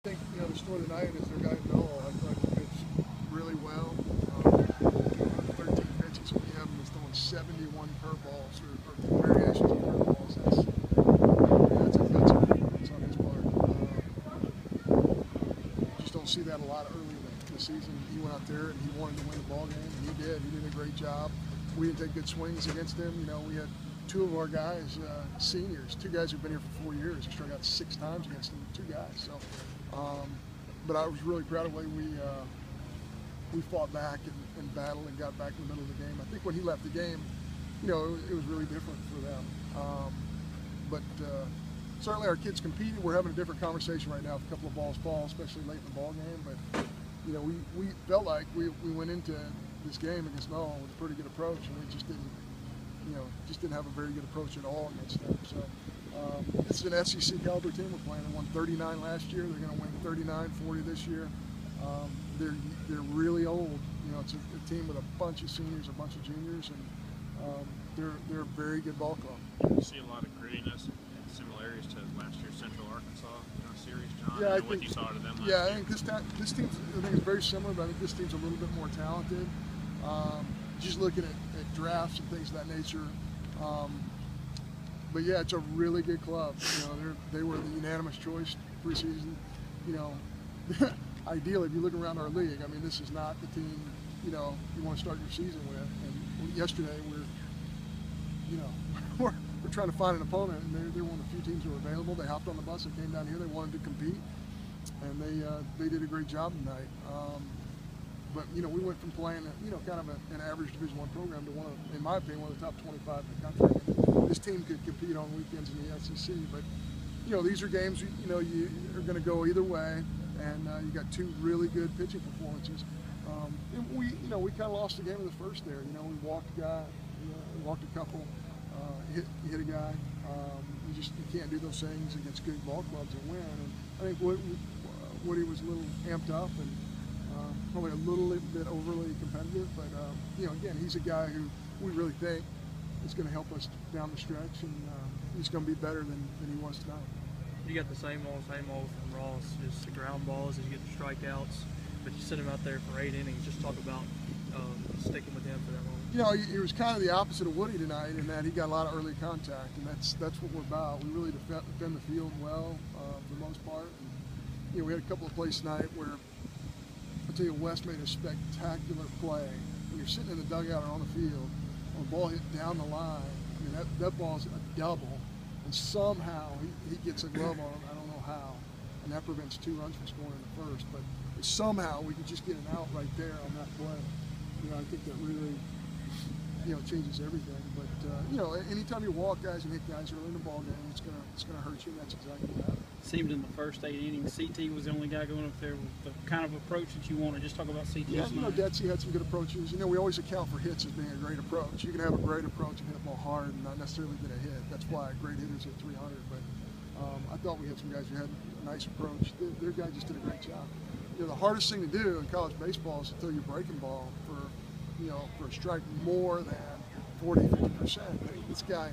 I think, the story of the night is their guy Noel. I thought he pitched really well. 13 pitches, we have him is throwing 71 curveballs or variations of curveballs. That's on his part. Just don't see that a lot early in the season. He went out there and he wanted to win the ball game, and he did. He did a great job. We didn't take good swings against him. We had two of our guys, seniors, two guys who've been here for 4 years. We struck out 6 times against them, 2 guys. So, but I was really proud of the way we fought back and battled and got back in the middle of the game. I think when he left the game, it was really different for them. But certainly our kids competed. We're having a different conversation right now if a couple of balls fall, especially late in the ball game. But we felt like we went into this game against Noel with a pretty good approach, and we just didn't have a very good approach at all against them. So this is an SEC caliber team we're playing. They won 39 last year. They're going to win 39, 40 this year. They're really old. It's a team with a bunch of seniors, a bunch of juniors, and they're a very good ball club. You see a lot of grittiness and similarities to last year's Central Arkansas series, John. Yeah, I think, what you saw to them last year. I think this team is very similar, but I think this team's a little bit more talented. Just looking at drafts and things of that nature. But yeah, it's a really good club. They were the unanimous choice preseason. Ideally, if you look around our league, this is not the team you want to start your season with. And yesterday, we're trying to find an opponent, and they're one of the few teams who were available. They hopped on the bus and came down here. They wanted to compete, and they did a great job tonight. But we went from playing kind of an average Division I program to in my opinion, one of the top 25 in the country. And this team could compete on weekends in the SEC. But these are games you are going to go either way, and you got 2 really good pitching performances. And we kind of lost the game in the first there. We walked a guy, we walked a couple, hit a guy. You can't do those things against good ball clubs and win. And I think Woody was a little amped up and probably a little bit overly competitive, but again, he's a guy who we really think is going to help us down the stretch, and he's going to be better than he was tonight. You got the same old from Ross, just the ground balls as you get the strikeouts, but you sent him out there for 8 innings. Just talk about sticking with him for that long. He was kind of the opposite of Woody tonight in that he got a lot of early contact, and that's what we're about. We really defend the field well for the most part. And, we had a couple of plays tonight where I'll tell you, West made a spectacular play. When you're sitting in the dugout or on the field, when a ball hit down the line, that ball's a double, and somehow he gets a glove on him. I don't know how, and that prevents 2 runs from scoring in the first. But somehow we could just get an out right there on that play. I think that really, changes everything. But anytime you walk guys and hit guys early in the ball game, it's gonna hurt you. And that's exactly what happened. Seemed in the first 8 innings, CT was the only guy going up there with the kind of approach that you wanted. Just talk about CT. Yeah, Detsy had some good approaches. We always account for hits as being a great approach. You can have a great approach and hit the ball hard and not necessarily get a hit. That's why great hitters hit 300. But I thought we had some guys who had a nice approach. Their guy just did a great job. The hardest thing to do in college baseball is to throw your breaking ball for a strike more than 40-50%. This guy,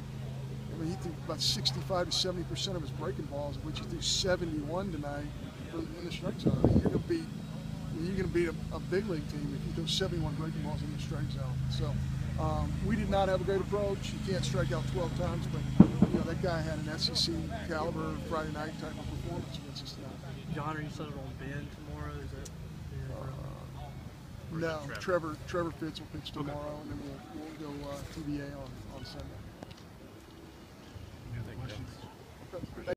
he threw about 65 to 70% of his breaking balls, of which he threw 71 tonight in the strike zone. You're going to beat a big league team if you throw 71 breaking balls in the strike zone. So we did not have a great approach. You can't strike out 12 times, but that guy had an SEC caliber Friday night type of performance against us tonight. John, are you settled on Ben tomorrow? Is that? No, Trevor Fitz will pitch tomorrow, and then we'll go TBA on Sunday.